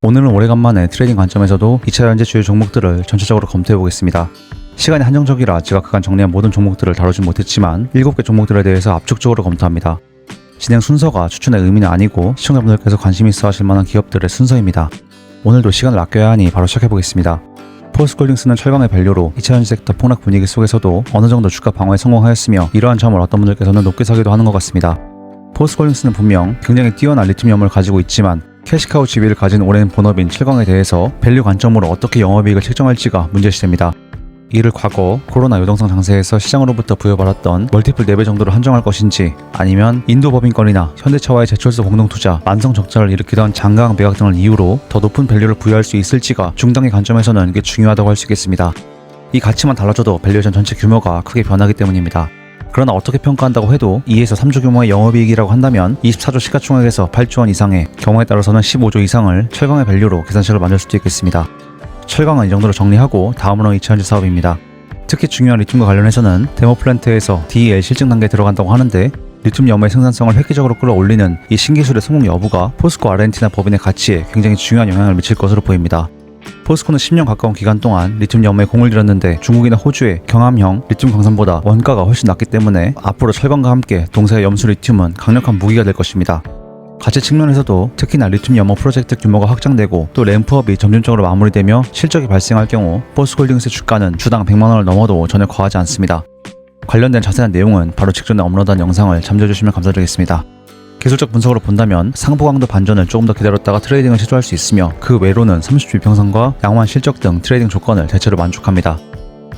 오늘은 오래간만에 트레이딩 관점에서도 2차 현재 주요 종목들을 전체적으로 검토해보겠습니다. 시간이 한정적이라 제가 그간 정리한 모든 종목들을 다루진 못했지만 7개 종목들에 대해서 압축적으로 검토합니다. 진행 순서가 추천의 의미는 아니고 시청자분들께서 관심 있어 하실 만한 기업들의 순서입니다. 오늘도 시간을 아껴야 하니 바로 시작해보겠습니다. 포스코홀딩스는 철강의 밸류로 2차 현지 섹터 폭락 분위기 속에서도 어느 정도 주가 방어에 성공하였으며 이러한 점을 어떤 분들께서는 높게 사기도 하는 것 같습니다. 포스코홀딩스는 분명 굉장히 뛰어난 리튬이온을 가지고 있지만 캐시카우 지위를 가진 오랜 본업인 철강에 대해서 밸류 관점으로 어떻게 영업이익을 책정할지가 문제시됩니다. 이를 과거 코로나 유동성 장세에서 시장으로부터 부여받았던 멀티플 4배 정도로 한정할 것인지, 아니면 인도 법인권이나 현대차와의 제철소 공동투자, 만성 적자를 일으키던 장강 매각 등을 이유로 더 높은 밸류를 부여할 수 있을지가 중단기 관점에서는 이게 중요하다고 할 수 있겠습니다. 이 가치만 달라져도 밸류에이션 전체 규모가 크게 변하기 때문입니다. 그러나 어떻게 평가한다고 해도 2에서 3조 규모의 영업이익이라고 한다면 24조 시가총액에서 8조 원 이상의, 경우에 따라서는 15조 이상을 철강의 밸류로 계산식을 만들 수도 있겠습니다. 철강은 이 정도로 정리하고 다음으로 2차 현지 사업입니다. 특히 중요한 리튬과 관련해서는 데모 플랜트에서 DEL 실증 단계에 들어간다고 하는데, 리튬 염의 생산성을 획기적으로 끌어올리는 이 신기술의 성공 여부가 포스코 아르헨티나 법인의 가치에 굉장히 중요한 영향을 미칠 것으로 보입니다. 포스코는 10년 가까운 기간 동안 리튬 염에 공을 들였는데 중국이나 호주의 경함형 리튬 광산보다 원가가 훨씬 낮기 때문에 앞으로 철강과 함께 동사의 염수 리튬은 강력한 무기가 될 것입니다. 가치 측면에서도 특히나 리튬 염호 프로젝트 규모가 확장되고 또 램프업이 점진적으로 마무리되며 실적이 발생할 경우 포스코홀딩스의 주가는 주당 100만원을 넘어도 전혀 과하지 않습니다. 관련된 자세한 내용은 바로 직전에 업로드한 영상을 참조해주시면 감사드리겠습니다. 기술적 분석으로 본다면 상부 강도 반전을 조금 더 기다렸다가 트레이딩을 시도할 수 있으며, 그 외로는 30주 이평선과 양호한 실적 등 트레이딩 조건을 대체로 만족합니다.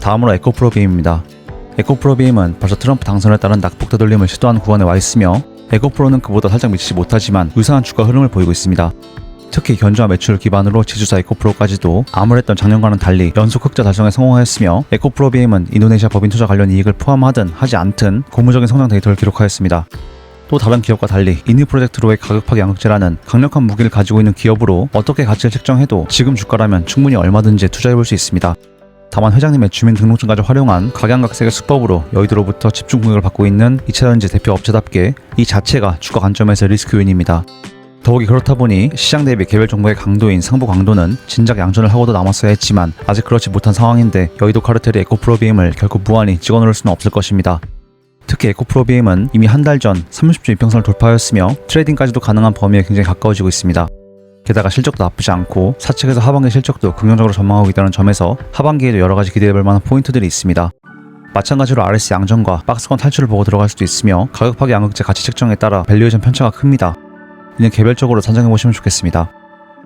다음으로 에코프로비임입니다. 에코프로비임은 벌써 트럼프 당선에 따른 낙폭 되돌림을 시도한 구간에 와 있으며, 에코프로는 그보다 살짝 미치지 못하지만 유사한 주가 흐름을 보이고 있습니다. 특히 견조한 매출을 기반으로 지주사 에코프로까지도 아무랬던 작년과는 달리 연속 흑자 달성에 성공하였으며, 에코프로비임은 인도네시아 법인 투자 관련 이익을 포함하든 하지 않든 고무적인 성장 데이터를 기록하였습니다. 또 다른 기업과 달리 인니 프로젝트로의 가격파괴 양극재라는 강력한 무기를 가지고 있는 기업으로 어떻게 가치를 책정해도 지금 주가라면 충분히 얼마든지 투자해볼 수 있습니다. 다만 회장님의 주민등록증까지 활용한 각양각색의 수법으로 여의도로부터 집중 공격을 받고 있는 2차 현지 대표 업체답게 이 자체가 주가 관점에서 리스크 요인입니다. 더욱이 그렇다 보니 시장 대비 개별 종목의 강도인 상부 강도는 진작 양전을 하고도 남았어야 했지만 아직 그렇지 못한 상황인데, 여의도 카르텔이 에코프로비임을 결코 무한히 찍어놓을 수는 없을 것입니다. 특히 에코프로비임은 이미 한 달 전 30주 이평선을 돌파하였으며 트레이딩까지도 가능한 범위에 굉장히 가까워지고 있습니다. 게다가 실적도 나쁘지 않고 사측에서 하반기 실적도 긍정적으로 전망하고 있다는 점에서 하반기에도 여러가지 기대해볼 만한 포인트들이 있습니다. 마찬가지로 RS 양전과 박스권 탈출을 보고 들어갈 수도 있으며, 가격파괴 양극재 가치 책정에 따라 밸류에이션 편차가 큽니다. 이는 개별적으로 산정해보시면 좋겠습니다.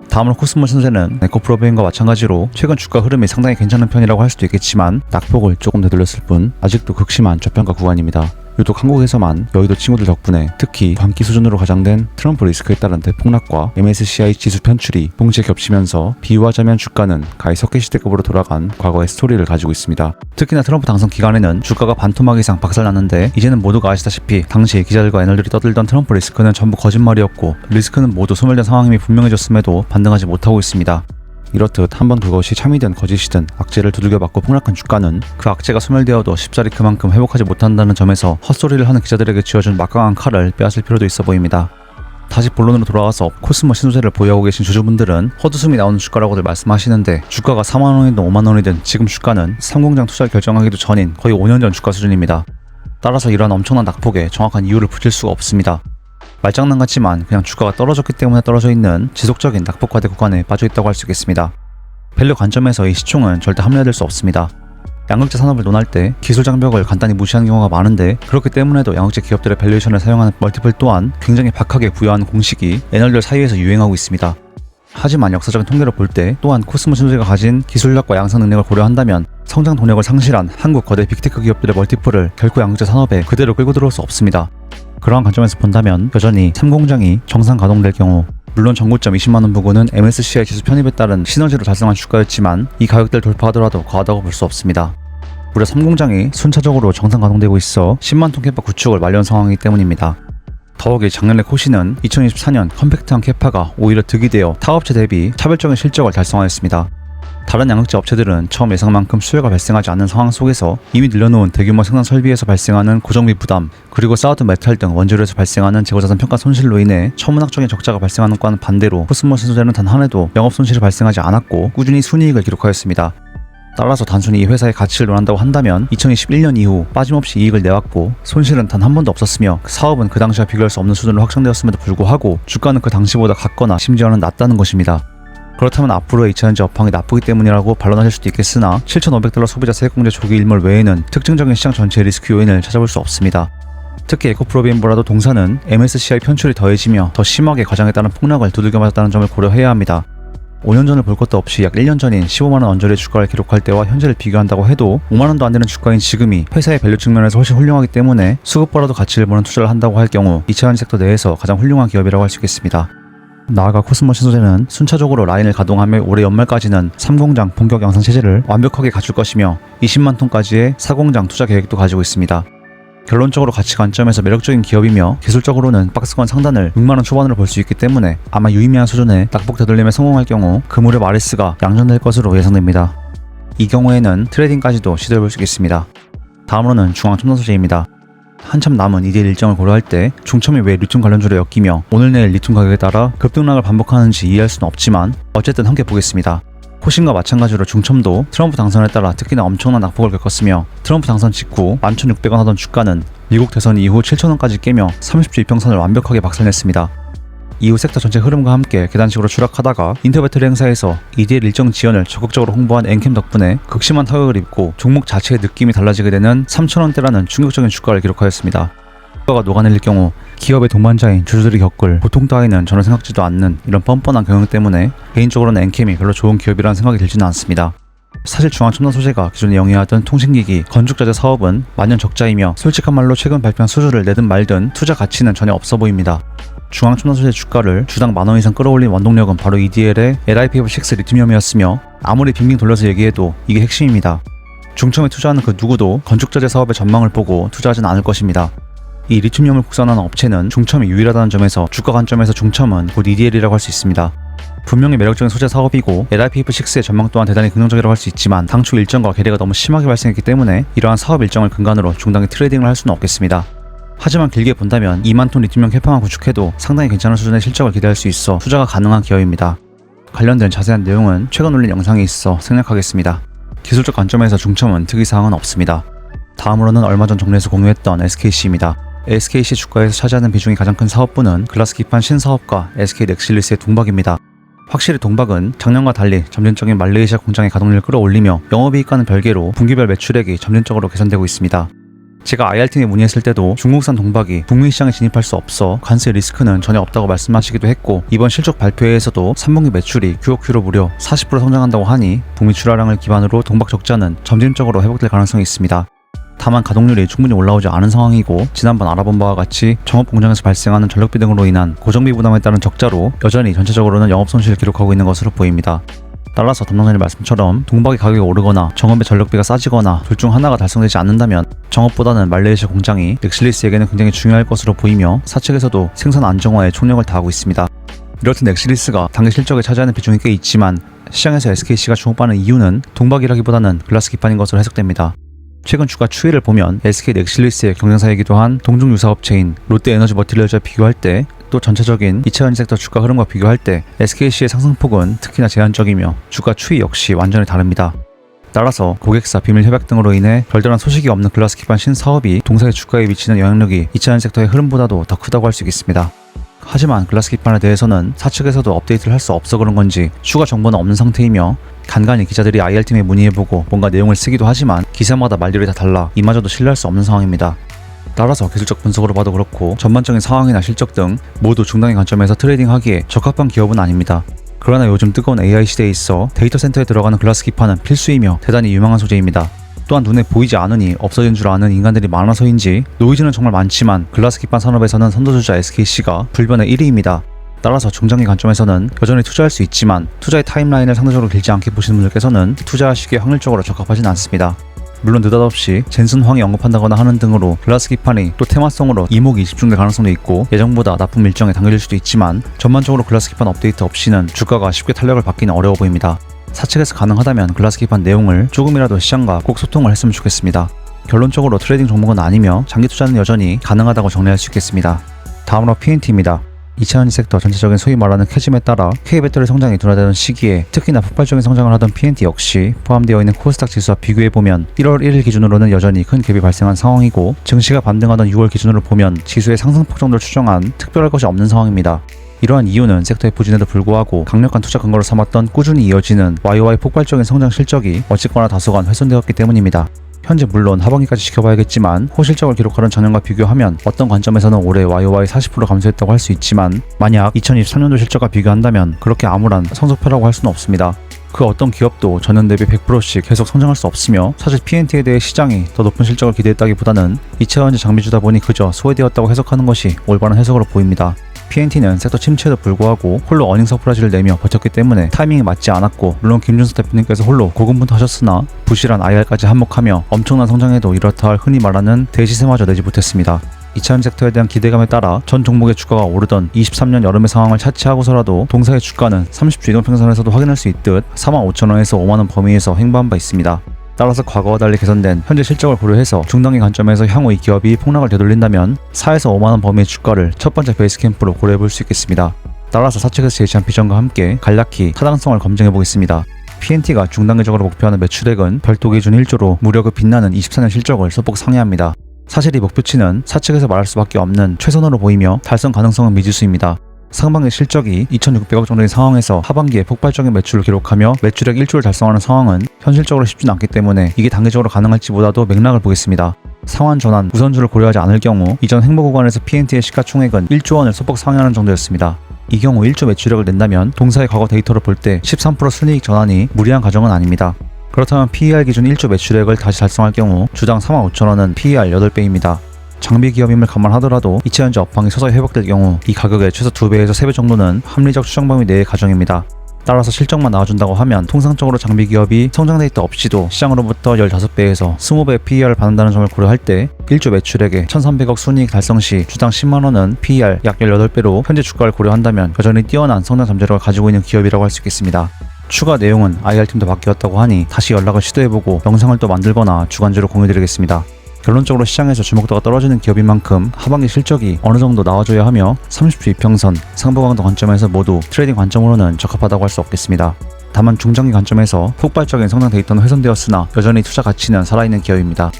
다음으로 코스모 신세는 에코프로비임과 마찬가지로 최근 주가 흐름이 상당히 괜찮은 편이라고 할 수도 있겠지만 낙폭을 조금 되돌렸을 뿐 아직도 극심한 저평가 구간입니다. 유독 한국에서만 여의도 친구들 덕분에 특히 반기 수준으로 가장된 트럼프 리스크에 따른 대폭락과 MSCI 지수 편출이 동시에 겹치면서 비유하자면 주가는 가히 석회시대급으로 돌아간 과거의 스토리를 가지고 있습니다. 특히나 트럼프 당선 기간에는 주가가 반토막 이상 박살났는데, 이제는 모두가 아시다시피 당시 기자들과 애널들이 떠들던 트럼프 리스크는 전부 거짓말이었고 리스크는 모두 소멸된 상황임이 분명해졌음에도 반등하지 못하고 있습니다. 이렇듯 한번 그것이 참이든 거짓이든 악재를 두들겨맞고 폭락한 주가는 그 악재가 소멸되어도 쉽사리 그만큼 회복하지 못한다는 점에서 헛소리를 하는 기자들에게 쥐어준 막강한 칼을 빼앗을 필요도 있어 보입니다. 다시 본론으로 돌아와서 코스모 신소재를 보유하고 계신 주주분들은 헛웃음이 나오는 주가라고들 말씀하시는데, 주가가 4만원이든 5만원이든 지금 주가는 삼공장 투자를 결정하기도 전인 거의 5년 전 주가 수준입니다. 따라서 이러한 엄청난 낙폭에 정확한 이유를 붙일 수가 없습니다. 말장난 같지만 그냥 주가가 떨어졌기 때문에 떨어져 있는 지속적인 낙폭과대 구간에 빠져있다고 할 수 있겠습니다. 밸류 관점에서 이 시총은 절대 합리화될 수 없습니다. 양극재 산업을 논할 때 기술 장벽을 간단히 무시하는 경우가 많은데, 그렇기 때문에도 양극재 기업들의 밸류에이션을 사용하는 멀티플 또한 굉장히 박하게 부여하는 공식이 애널들 사이에서 유행하고 있습니다. 하지만 역사적인 통계를 볼 때 또한 코스모 신소재가 가진 기술력과 양산 능력을 고려한다면 성장 동력을 상실한 한국 거대 빅테크 기업들의 멀티플을 결코 양극재 산업에 그대로 끌고 들어올 수 없습니다. 그러한 관점에서 본다면 여전히 3공장이 정상 가동될 경우, 물론 전고점 20만원 부근은 MSCI 지수 편입에 따른 시너지를 달성한 주가였지만 이 가격대를 돌파하더라도 과하다고 볼 수 없습니다. 무려 3공장이 순차적으로 정상 가동되고 있어 10만톤 캐파 구축을 완료한 상황이기 때문입니다. 더욱이 작년에 코시는 2024년 컴팩트한 캐파가 오히려 득이 되어 타업체 대비 차별적인 실적을 달성하였습니다. 다른 양극재 업체들은 처음 예상만큼 수요가 발생하지 않는 상황 속에서 이미 늘려놓은 대규모 생산 설비에서 발생하는 고정비 부담, 그리고 사우드 메탈 등 원재료에서 발생하는 재고자산 평가 손실로 인해 천문학적인 적자가 발생하는 것과는 반대로 코스모 신소재는 단 한 해도 영업 손실이 발생하지 않았고 꾸준히 순이익을 기록하였습니다. 따라서 단순히 이 회사의 가치를 논한다고 한다면 2021년 이후 빠짐없이 이익을 내왔고 손실은 단 한 번도 없었으며 사업은 그 당시와 비교할 수 없는 수준으로 확장되었음에도 불구하고 주가는 그 당시보다 같거나 심지어는 낮다는 것입니다. 그렇다면 앞으로의 2차전지 업황이 나쁘기 때문이라고 반론하실 수도 있겠으나 $7,500 소비자 세액공제 조기 일몰 외에는 특징적인 시장 전체의 리스크 요인을 찾아볼 수 없습니다. 특히 에코프로비엠보다도 동사는 MSCI 편출이 더해지며 더 심하게 과장에 따른 폭락을 두들겨 맞았다는 점을 고려해야 합니다. 5년 전을 볼 것도 없이 약 1년 전인 15만원 언저리의 주가를 기록할 때와 현재를 비교한다고 해도 5만원도 안 되는 주가인 지금이 회사의 밸류 측면에서 훨씬 훌륭하기 때문에 수급보다도 가치를 보는 투자를 한다고 할 경우 2차전지 섹터 내에서 가장 훌륭한 기업이라고 할 수 있겠습니다. 나아가 코스모 신소재는 순차적으로 라인을 가동하며 올해 연말까지는 3공장 본격 양산 체제를 완벽하게 갖출 것이며 20만 톤까지의 4공장 투자 계획도 가지고 있습니다. 결론적으로 가치 관점에서 매력적인 기업이며 기술적으로는 박스권 상단을 6만원 초반으로 볼 수 있기 때문에 아마 유의미한 수준의 낙폭 되돌림에 성공할 경우 그 무렵 RS가 양전될 것으로 예상됩니다. 이 경우에는 트레이딩까지도 시도해볼 수 있겠습니다. 다음으로는 중앙첨단소재입니다. 한참 남은 EDL 일정을 고려할 때 중첨이 왜 리튬 관련주로 엮이며 오늘 내일 리튬 가격에 따라 급등락을 반복하는지 이해할 수는 없지만 어쨌든 함께 보겠습니다. 코신과 마찬가지로 중첨도 트럼프 당선에 따라 특히나 엄청난 낙폭을 겪었으며 트럼프 당선 직후 11,600원 하던 주가는 미국 대선 이후 7,000원까지 깨며 30주 이평선을 완벽하게 박살냈습니다. 이후 섹터 전체 흐름과 함께 계단식으로 추락하다가 인터배터리 행사에서 EDL 일정 지연을 적극적으로 홍보한 엔캠 덕분에 극심한 타격을 입고 종목 자체의 느낌이 달라지게 되는 3,000원대라는 충격적인 주가를 기록하였습니다. 주가가 녹아내릴 경우 기업의 동반자인 주주들이 겪을 고통 따위는 전혀 생각지도 않는 이런 뻔뻔한 경영 때문에 개인적으로는 엔캠이 별로 좋은 기업이라는 생각이 들지는 않습니다. 사실 중앙첨단 소재가 기존에 영위하던 통신기기, 건축자재 사업은 만년 적자이며 솔직한 말로 최근 발표한 수주를 내든 말든 투자 가치는 전혀 없어 보입니다. 중앙첨단 소재 주가를 주당 만원 이상 끌어올린 원동력은 바로 EDL의 LiPF6 리튬이었으며 아무리 빙빙 돌려서 얘기해도 이게 핵심입니다. 중첨에 투자하는 그 누구도 건축자재 사업의 전망을 보고 투자하진 않을 것입니다. 이 리튬이온을 국산화하는 업체는 중첨이 유일하다는 점에서 주가 관점에서 중첨은 곧 EDL이라고 할 수 있습니다. 분명히 매력적인 소재 사업이고 LiPF6의 전망 또한 대단히 긍정적이라고 할 수 있지만 당초 일정과 괴리가 너무 심하게 발생했기 때문에 이러한 사업 일정을 근간으로 중단기 트레이딩을 할 수는 없겠습니다. 하지만 길게 본다면 2만 톤 리튬이온 캐파만 구축해도 상당히 괜찮은 수준의 실적을 기대할 수 있어 투자가 가능한 기업입니다. 관련된 자세한 내용은 최근 올린 영상에 있어 생략하겠습니다. 기술적 관점에서 중첨은 특이사항은 없습니다. 다음으로는 얼마 전 정리해서 공유했던 SKC입니다. SKC 주가에서 차지하는 비중이 가장 큰 사업부는 글라스 기판 신사업과 SK 넥실리스의 동박입니다. 확실히 동박은 작년과 달리 점진적인 말레이시아 공장의 가동률을 끌어올리며 영업이익과는 별개로 분기별 매출액이 점진적으로 개선되고 있습니다. 제가 IR팀에 문의했을 때도 중국산 동박이 북미 시장에 진입할 수 없어 관세 리스크는 전혀 없다고 말씀하시기도 했고 이번 실적 발표회에서도 3분기 매출이 QOQ로 무려 40% 성장한다고 하니 북미 출하량을 기반으로 동박 적자는 점진적으로 회복될 가능성이 있습니다. 다만 가동률이 충분히 올라오지 않은 상황이고 지난번 알아본 바와 같이 정업 공장에서 발생하는 전력비 등으로 인한 고정비 부담에 따른 적자로 여전히 전체적으로는 영업 손실을 기록하고 있는 것으로 보입니다. 따라서 담당자님 말씀처럼 동박의 가격이 오르거나 정업의 전력비가 싸지거나 둘 중 하나가 달성되지 않는다면 정업보다는 말레이시아 공장이 넥실리스에게는 굉장히 중요할 것으로 보이며 사측에서도 생산 안정화에 총력을 다하고 있습니다. 이렇듯 넥실리스가 당기 실적에 차지하는 비중이 꽤 있지만 시장에서 SKC가 주목받는 이유는 동박이라기보다는 글라스 기판인 것으로 해석됩니다. 최근 주가 추이를 보면 SK 넥실리스의 경쟁사이기도 한 동종 유사업체인 롯데에너지 머티리얼즈와 비교할 때 또 전체적인 2차전지 섹터 주가 흐름과 비교할 때 SKC의 상승폭은 특히나 제한적이며 주가 추이 역시 완전히 다릅니다. 따라서 고객사, 비밀 협약 등으로 인해 별다른 소식이 없는 글라스 기판 신사업이 동사의 주가에 미치는 영향력이 2차전지 섹터의 흐름보다도 더 크다고 할 수 있겠습니다. 하지만 글라스 기판에 대해서는 사측에서도 업데이트를 할 수 없어 그런 건지 추가 정보는 없는 상태이며 간간히 기자들이 IR팀에 문의해보고 뭔가 내용을 쓰기도 하지만 기사마다 말들이 다 달라 이마저도 신뢰할 수 없는 상황입니다. 따라서 기술적 분석으로 봐도 그렇고 전반적인 상황이나 실적 등 모두 중단기 관점에서 트레이딩하기에 적합한 기업은 아닙니다. 그러나 요즘 뜨거운 AI 시대에 있어 데이터 센터에 들어가는 글라스 기판은 필수이며 대단히 유망한 소재입니다. 또한 눈에 보이지 않으니 없어진 줄 아는 인간들이 많아서인지 노이즈는 정말 많지만 글라스 기판 산업에서는 선도주자 SKC가 불변의 1위입니다. 따라서 중장기 관점에서는 여전히 투자할 수 있지만 투자의 타임라인을 상대적으로 길지 않게 보시는 분들께서는 투자하시기에 확률적으로 적합하진 않습니다. 물론 느닷없이 젠슨 황이 언급한다거나 하는 등으로 글라스 기판이 또 테마성으로 이목이 집중될 가능성도 있고 예정보다 나쁜 일정에 당겨질 수도 있지만 전반적으로 글라스 기판 업데이트 없이는 주가가 쉽게 탄력을 받기는 어려워 보입니다. 사측에서 가능하다면 글라스킵한 내용을 조금이라도 시장과 꼭 소통을 했으면 좋겠습니다. 결론적으로 트레이딩 종목은 아니며 장기 투자는 여전히 가능하다고 정리할 수 있겠습니다. 다음으로 PNT입니다. 2000년지 섹터 전체적인 소위 말하는 캐즘에 따라 K배터리 성장이 둔화되던 시기에 특히나 폭발적인 성장을 하던 PNT 역시 포함되어 있는 코스닥 지수와 비교해보면 1월 1일 기준으로는 여전히 큰 갭이 발생한 상황이고, 증시가 반등하던 6월 기준으로 보면 지수의 상승폭 정도를 추정한 특별할 것이 없는 상황입니다. 이러한 이유는 섹터의 부진에도 불구하고 강력한 투자 근거로 삼았던 꾸준히 이어지는 YOY 폭발적인 성장 실적이 어쨌거나 다소간 훼손되었기 때문입니다. 현재 물론 하반기까지 지켜봐야겠지만 호실적을 기록하는 전년과 비교하면 어떤 관점에서는 올해 YOY 40% 감소했다고 할 수 있지만, 만약 2023년도 실적과 비교한다면 그렇게 암울한 성적표라고 할 수는 없습니다. 그 어떤 기업도 전년 대비 100%씩 계속 성장할 수 없으며, 사실 PNT에 대해 시장이 더 높은 실적을 기대했다기보다는 2차전지 장비주다 보니 그저 소외되었다고 해석하는 것이 올바른 해석으로 보입니다. PNT는 섹터 침체에도 불구하고 홀로 어닝 서프라이즈를 내며 버텼기 때문에 타이밍이 맞지 않았고, 물론 김준수 대표님께서 홀로 고군분투하셨으나 부실한 IR까지 한몫하며 엄청난 성장에도 이렇다 할 흔히 말하는 대시세마저 내지 못했습니다. 2차전지 섹터에 대한 기대감에 따라 전 종목의 주가가 오르던 23년 여름의 상황을 차치하고서라도 동사의 주가는 30주 이동평선에서도 확인할 수 있듯 45,000원에서 5만원 범위에서 횡보한 바 있습니다. 따라서 과거와 달리 개선된 현재 실적을 고려해서 중단기 관점에서 향후 이 기업이 폭락을 되돌린다면 4에서 5만원 범위의 주가를 첫 번째 베이스 캠프로 고려해볼 수 있겠습니다. 따라서 사측에서 제시한 비전과 함께 간략히 타당성을 검증해보겠습니다. PNT가 중단기적으로 목표하는 매출액은 별도 기준 1조로 무려 그 빛나는 24년 실적을 소폭 상회합니다. 사실 이 목표치는 사측에서 말할 수밖에 없는 최선으로 보이며 달성 가능성은 미지수입니다. 상반기 실적이 2,600억 정도인 상황에서 하반기에 폭발적인 매출을 기록하며 매출액 1조를 달성하는 상황은 현실적으로 쉽진 않기 때문에 이게 단기적으로 가능할지보다도 맥락을 보겠습니다. 상환 전환 우선주를 고려하지 않을 경우 이전 행보 구간에서 PNT의 시가총액은 1조 원을 소폭 상회하는 정도였습니다. 이 경우 1조 매출액을 낸다면 동사의 과거 데이터를 볼 때 13% 순이익 전환이 무리한 가정은 아닙니다. 그렇다면 PER 기준 1조 매출액을 다시 달성할 경우 주당 45,000원은 PER 8배입니다. 장비 기업임을 감안하더라도 2차전지 업황이 서서히 회복될 경우 이 가격의 최소 2배에서 3배 정도는 합리적 추정 범위 내의 가정입니다. 따라서 실적만 나와준다고 하면 통상적으로 장비 기업이 성장 데이터 없이도 시장으로부터 15배에서 20배 PER을 받는다는 점을 고려할 때 1조 매출액에 1,300억 순이익 달성 시 주당 10만원은 PER 약 18배로 현재 주가를 고려한다면 여전히 뛰어난 성장 잠재력을 가지고 있는 기업이라고 할 수 있겠습니다. 추가 내용은 IR팀도 바뀌었다고 하니 다시 연락을 시도해보고 영상을 또 만들거나 주간지로 공유드리겠습니다. 결론적으로 시장에서 주목도가 떨어지는 기업인 만큼 하반기 실적이 어느 정도 나와줘야 하며 30주 이평선, 상보강도 관점에서 모두 트레이딩 관점으로는 적합하다고 할 수 없겠습니다. 다만 중장기 관점에서 폭발적인 성장 데이터는 훼손되었으나 여전히 투자 가치는 살아있는 기업입니다.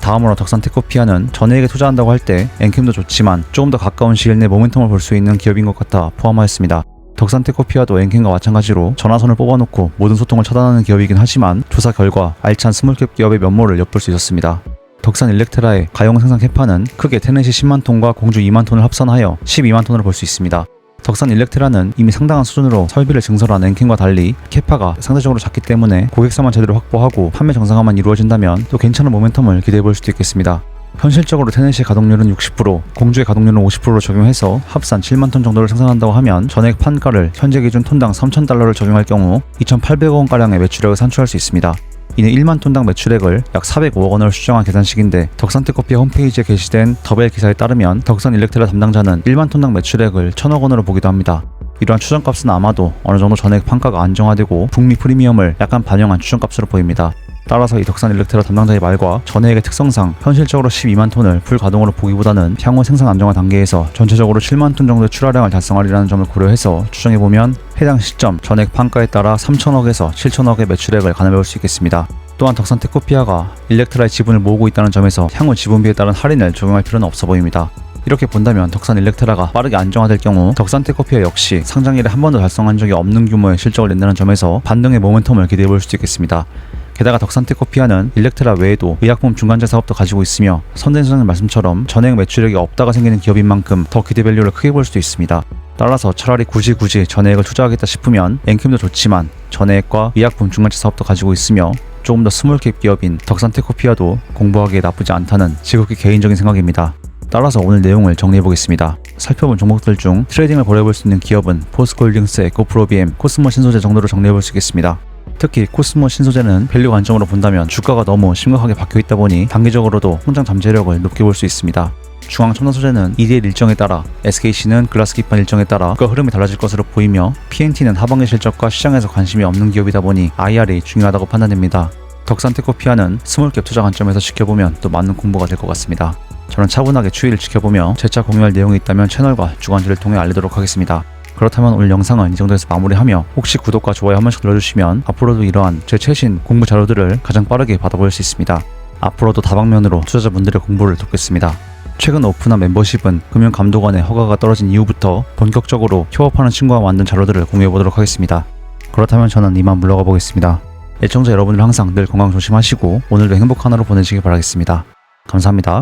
다음으로 덕산테크피아는 전해에게 투자한다고 할 때 엔캠도 좋지만 조금 더 가까운 시일 내 모멘텀을 볼 수 있는 기업인 것 같아 포함하였습니다. 덕산테크피아도 엔캠과 마찬가지로 전화선을 뽑아놓고 모든 소통을 차단하는 기업이긴 하지만 조사 결과 알찬 스몰캡 기업의 면모를 엿볼 수 있었습니다. 덕산 일렉트라의 가용 생산 캐파는 크게 테넷이 10만 톤과 공주 2만 톤을 합산하여 12만 톤으로 볼 수 있습니다. 덕산 일렉트라는 이미 상당한 수준으로 설비를 증설한 엔캠과 달리 캐파가 상대적으로 작기 때문에 고객사만 제대로 확보하고 판매 정상화만 이루어진다면 또 괜찮은 모멘텀을 기대해볼 수도 있겠습니다. 현실적으로 테넷의 가동률은 60%, 공주의 가동률은 50%로 적용해서 합산 7만 톤 정도를 생산한다고 하면 전액 판가를 현재 기준 톤당 3,000달러를 적용할 경우 2,800억 원가량의 매출액을 산출할 수 있습니다. 이는 1만 톤당 매출액을 약 405억 원으로 추정한 계산식인데, 덕산테크피아 홈페이지에 게시된 더벨 기사에 따르면 덕산 일렉트라 담당자는 1만 톤당 매출액을 1,000억 원으로 보기도 합니다. 이러한 추정값은 아마도 어느 정도 전액 판가가 안정화되고 북미 프리미엄을 약간 반영한 추정값으로 보입니다. 따라서 이 덕산 일렉트라 담당자의 말과 전해액의 특성상 현실적으로 12만 톤을 풀 가동으로 보기보다는 향후 생산 안정화 단계에서 전체적으로 7만 톤 정도의 출하량을 달성하리라는 점을 고려해서 추정해보면 해당 시점 전액 판가에 따라 3천억에서 7천억의 매출액을 가늠해볼 수 있겠습니다. 또한 덕산테크피아가 일렉트라의 지분을 모으고 있다는 점에서 향후 지분비에 따른 할인을 적용할 필요는 없어 보입니다. 이렇게 본다면 덕산 일렉트라가 빠르게 안정화될 경우 덕산테크피아 역시 상장일에 한 번도 달성한 적이 없는 규모의 실적을 낸다는 점에서 반등의 모멘텀을 기대해볼 수 있겠습니다. 게다가 덕산테크피아는 일렉트라 외에도 의약품 중간재 사업도 가지고 있으며 선대 소장님 말씀처럼 전액 매출액이 없다가 생기는 기업인 만큼 더 기대 밸류를 크게 볼 수도 있습니다. 따라서 차라리 굳이 전액을 투자하겠다 싶으면 엔캠도 좋지만 전액과 의약품 중간재 사업도 가지고 있으며 조금 더 스몰캡 기업인 덕산테크피아도 공부하기에 나쁘지 않다는 지극히 개인적인 생각입니다. 따라서 오늘 내용을 정리해보겠습니다. 살펴본 종목들 중 트레이딩을 벌여볼 수 있는 기업은 포스코홀딩스, 에코프로비엠, 코스모 신소재 정도로 정리해볼 수 있겠습니다. 특히 코스모 신소재는 밸류 관점으로 본다면 주가가 너무 심각하게 박혀있다 보니 단기적으로도 성장 잠재력을 높게 볼 수 있습니다. 중앙 첨단 소재는 EDL 일정에 따라, SKC는 글라스 기판 일정에 따라 그 흐름이 달라질 것으로 보이며 PNT는 하반기 실적과 시장에서 관심이 없는 기업이다 보니 IR이 중요하다고 판단됩니다. 덕산테크피아는 스몰캡 투자 관점에서 지켜보면 또 맞는 공부가 될 것 같습니다. 저는 차분하게 추이를 지켜보며 재차 공유할 내용이 있다면 채널과 주간지를 통해 알리도록 하겠습니다. 그렇다면 오늘 영상은 이 정도에서 마무리하며 혹시 구독과 좋아요 한 번씩 눌러주시면 앞으로도 이러한 제 최신 공부 자료들을 가장 빠르게 받아볼 수 있습니다. 앞으로도 다방면으로 투자자분들의 공부를 돕겠습니다. 최근 오픈한 멤버십은 금융감독원의 허가가 떨어진 이후부터 본격적으로 협업하는 친구와 만든 자료들을 공유해보도록 하겠습니다. 그렇다면 저는 이만 물러가 보겠습니다. 애청자 여러분들 항상 늘 건강 조심하시고 오늘도 행복한 하루 보내시길 바라겠습니다. 감사합니다.